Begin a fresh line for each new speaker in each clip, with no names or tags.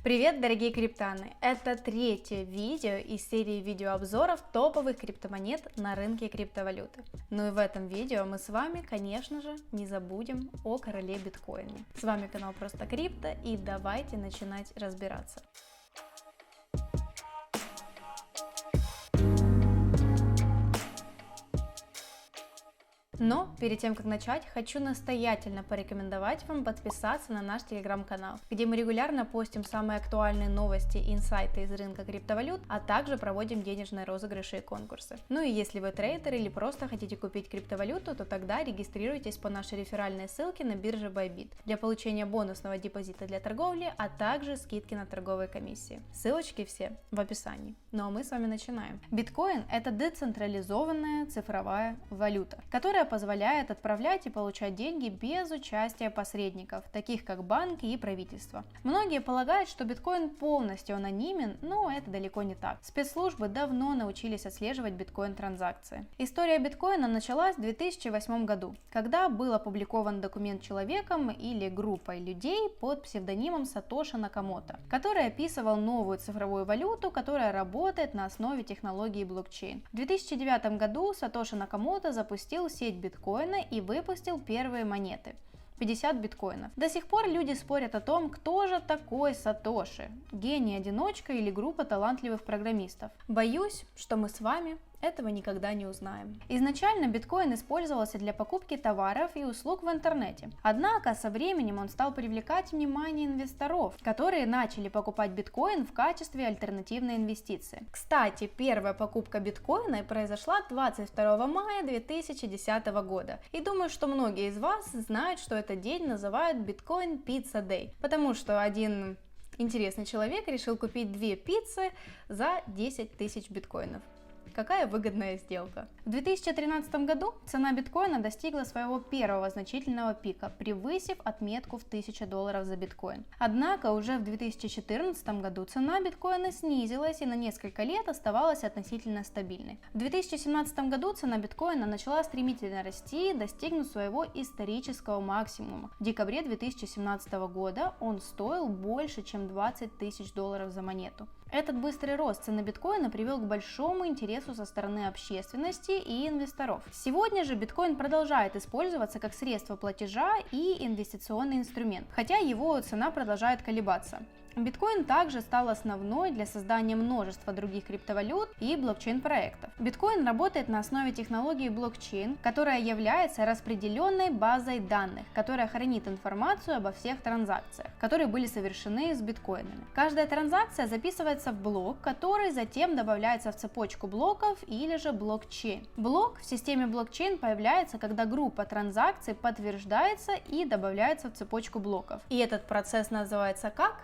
Привет, дорогие криптаны! Это третье видео из серии видеообзоров топовых криптомонет на рынке криптовалюты. Ну и в этом видео мы с вами, конечно же, не забудем о короле биткоине. С вами канал Просто Крипто, и давайте начинать разбираться. Но перед тем, как начать, хочу настоятельно порекомендовать вам подписаться на наш телеграм-канал, где мы регулярно постим самые актуальные новости и инсайты из рынка криптовалют, а также проводим денежные розыгрыши и конкурсы. Ну и если вы трейдер или просто хотите купить криптовалюту, то тогда регистрируйтесь по нашей реферальной ссылке на бирже Bybit для получения бонусного депозита для торговли, а также скидки на торговые комиссии. Ссылочки все в описании. Ну а мы с вами начинаем. Биткоин – это децентрализованная цифровая валюта, которая позволяет отправлять и получать деньги без участия посредников, таких как банки и правительство. Многие полагают, что биткоин полностью анонимен, но это далеко не так. Спецслужбы давно научились отслеживать биткоин-транзакции. История биткоина началась в 2008 году, когда был опубликован документ человеком или группой людей под псевдонимом Сатоши Накамото, который описывал новую цифровую валюту, которая работает на основе технологии блокчейн. В 2009 году Сатоши Накамото запустил сеть биткоина и выпустил первые монеты. 50 биткоинов. До сих пор люди спорят о том, кто же такой Сатоши, гений-одиночка или группа талантливых программистов. Боюсь, что мы с вами этого никогда не узнаем. Изначально биткоин использовался для покупки товаров и услуг в интернете. Однако со временем он стал привлекать внимание инвесторов, которые начали покупать биткоин в качестве альтернативной инвестиции. Кстати, первая покупка биткоина произошла 22 мая 2010 года. И думаю, что многие из вас знают, что этот день называют Bitcoin Pizza Day, потому что один интересный человек решил купить 2 пиццы за 10 тысяч биткоинов. Какая выгодная сделка. В 2013 году цена биткоина достигла своего первого значительного пика, превысив отметку в $1000 за биткоин. Однако уже в 2014 году цена биткоина снизилась и на несколько лет оставалась относительно стабильной. В 2017 году цена биткоина начала стремительно расти, достигнув своего исторического максимума. В декабре 2017 года он стоил больше, чем $20 000 за монету. Этот быстрый рост цены биткоина привел к большому интересу со стороны общественности и инвесторов. Сегодня же биткоин продолжает использоваться как средство платежа и инвестиционный инструмент, хотя его цена продолжает колебаться. Биткоин также стал основной для создания множества других криптовалют и блокчейн-проектов. Биткоин работает на основе технологии блокчейн, которая является распределенной базой данных, которая хранит информацию обо всех транзакциях, которые были совершены с биткоинами. Каждая транзакция записывается в блок, который затем добавляется в цепочку блоков или же блокчейн. Блок в системе блокчейн появляется, когда группа транзакций подтверждается и добавляется в цепочку блоков. И этот процесс называется как?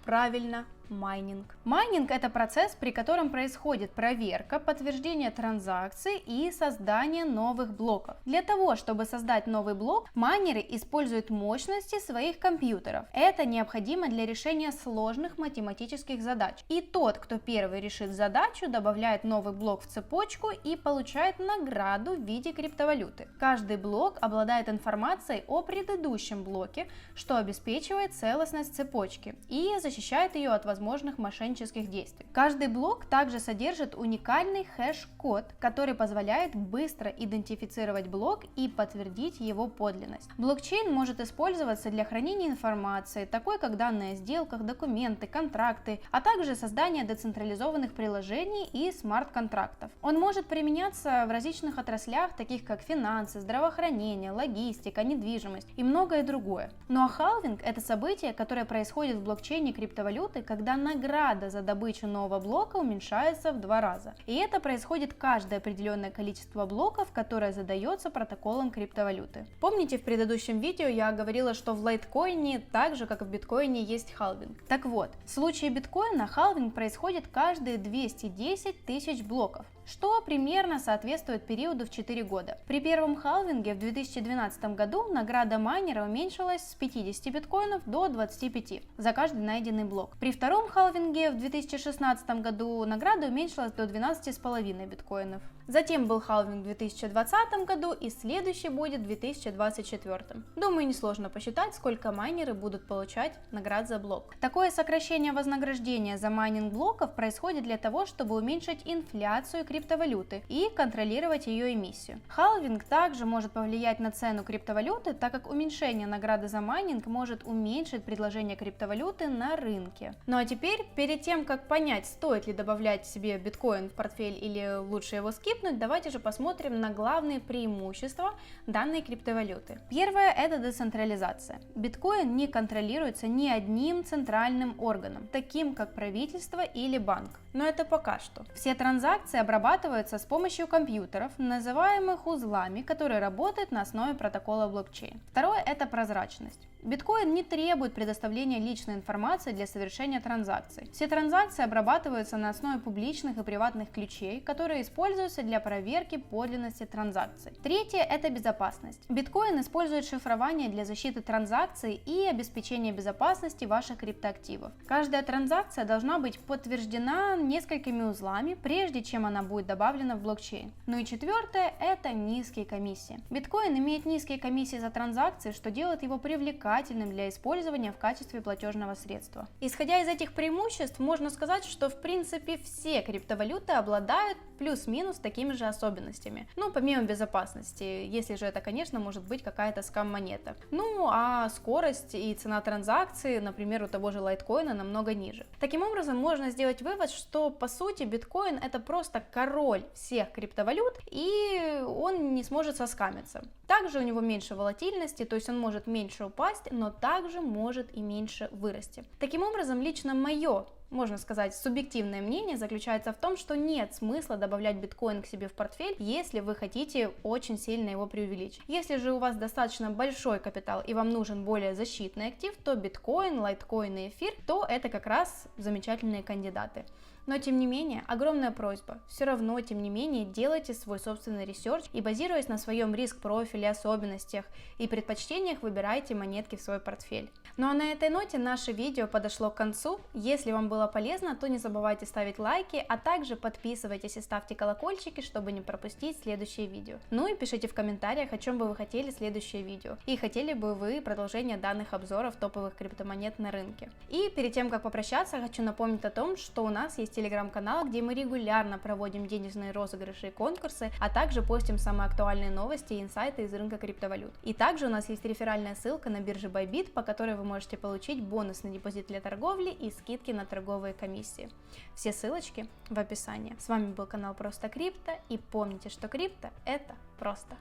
Правильно, майнинг. Майнинг – это процесс, при котором происходит проверка, подтверждение транзакций и создание новых блоков. Для того, чтобы создать новый блок, майнеры используют мощности своих компьютеров. Это необходимо для решения сложных математических задач. И тот, кто первый решит задачу, добавляет новый блок в цепочку и получает награду в виде криптовалюты. Каждый блок обладает информацией о предыдущем блоке, что обеспечивает целостность цепочки и защищает ее от возможных мошеннических действий. Каждый блок также содержит уникальный хэш-код, который позволяет быстро идентифицировать блок и подтвердить его подлинность. Блокчейн может использоваться для хранения информации, такой как данные о сделках, документы, контракты, а также создания децентрализованных приложений и смарт-контрактов. Он может применяться в различных отраслях, таких как финансы, здравоохранение, логистика, недвижимость и многое другое. Ну а халвинг – это событие, которое происходит в блокчейне криптовалюты, когда награда за добычу нового блока уменьшается в 2 раза. И это происходит каждое определенное количество блоков, которое задается протоколом криптовалюты. Помните, в предыдущем видео я говорила, что в лайткоине, так же как и в биткоине, есть халвинг. Так вот, в случае биткоина халвинг происходит каждые 210 тысяч блоков, что примерно соответствует периоду в 4 года. При первом халвинге в 2012 году награда майнера уменьшилась с 50 биткоинов до 25 за каждый найденный блок. При втором халвинге в 2016 году награда уменьшилась до 12,5 биткоинов. Затем был халвинг в 2020 году и следующий будет в 2024. Думаю, несложно посчитать, сколько майнеры будут получать наград за блок. Такое сокращение вознаграждения за майнинг блоков происходит для того, чтобы уменьшить инфляцию криптовалюты и контролировать ее эмиссию. Халвинг также может повлиять на цену криптовалюты, так как уменьшение награды за майнинг может уменьшить предложение криптовалюты на рынке. Ну а теперь, перед тем, как понять, стоит ли добавлять себе биткоин в портфель или лучше его скипнуть, давайте же посмотрим на главные преимущества данной криптовалюты. Первое – это децентрализация. Биткоин не контролируется ни одним центральным органом, таким как правительство или банк. Но это пока что. Все транзакции обрабатываются с помощью компьютеров, называемых узлами, которые работают на основе протокола блокчейн. Второе – это прозрачность. Биткоин не требует предоставления личной информации для совершения транзакций. Все транзакции обрабатываются на основе публичных и приватных ключей, которые используются для проверки подлинности транзакций. Третье – это безопасность. Биткоин использует шифрование для защиты транзакций и обеспечения безопасности ваших криптоактивов. Каждая транзакция должна быть подтверждена несколькими узлами, прежде чем она будет добавлена в блокчейн. Ну и четвертое – это низкие комиссии. Биткоин имеет низкие комиссии за транзакции, что делает его привлекательным для использования в качестве платежного средства. Исходя из этих преимуществ, можно сказать, что в принципе все криптовалюты обладают плюс-минус такими же особенностями. Ну, помимо безопасности, если же это, конечно, может быть какая-то скам-монета. Ну, а скорость и цена транзакции, например, у того же лайткоина намного ниже. Таким образом, можно сделать вывод, что по сути биткоин это просто король всех криптовалют, и он не сможет соскамиться. Также у него меньше волатильности, то есть он может меньше упасть, но также может и меньше вырасти. Таким образом, лично мое, можно сказать, субъективное мнение заключается в том, что нет смысла добавлять биткоин к себе в портфель, если вы хотите очень сильно его преувеличить. Если же у вас достаточно большой капитал и вам нужен более защитный актив, то биткоин, лайткоин и эфир, то это как раз замечательные кандидаты. Но тем не менее, огромная просьба, все равно, тем не менее, делайте свой собственный ресерч и базируясь на своем риск-профиле, особенностях и предпочтениях, выбирайте монетки в свой портфель. Ну а на этой ноте наше видео подошло к концу. Если вам было полезно, то не забывайте ставить лайки, а также подписывайтесь и ставьте колокольчики, чтобы не пропустить следующие видео. Ну и пишите в комментариях, о чем бы вы хотели следующее видео, и хотели бы вы продолжение данных обзоров топовых криптомонет на рынке. И перед тем, как попрощаться, хочу напомнить о том, что у нас есть телеграм-канал, где мы регулярно проводим денежные розыгрыши и конкурсы, а также постим самые актуальные новости и инсайты из рынка криптовалют. И также у нас есть реферальная ссылка на бирже Bybit, по которой вы можете получить бонусный депозит для торговли и скидки на торговые комиссии. Все ссылочки в описании. С вами был канал Просто Крипто, и помните, что крипто это просто.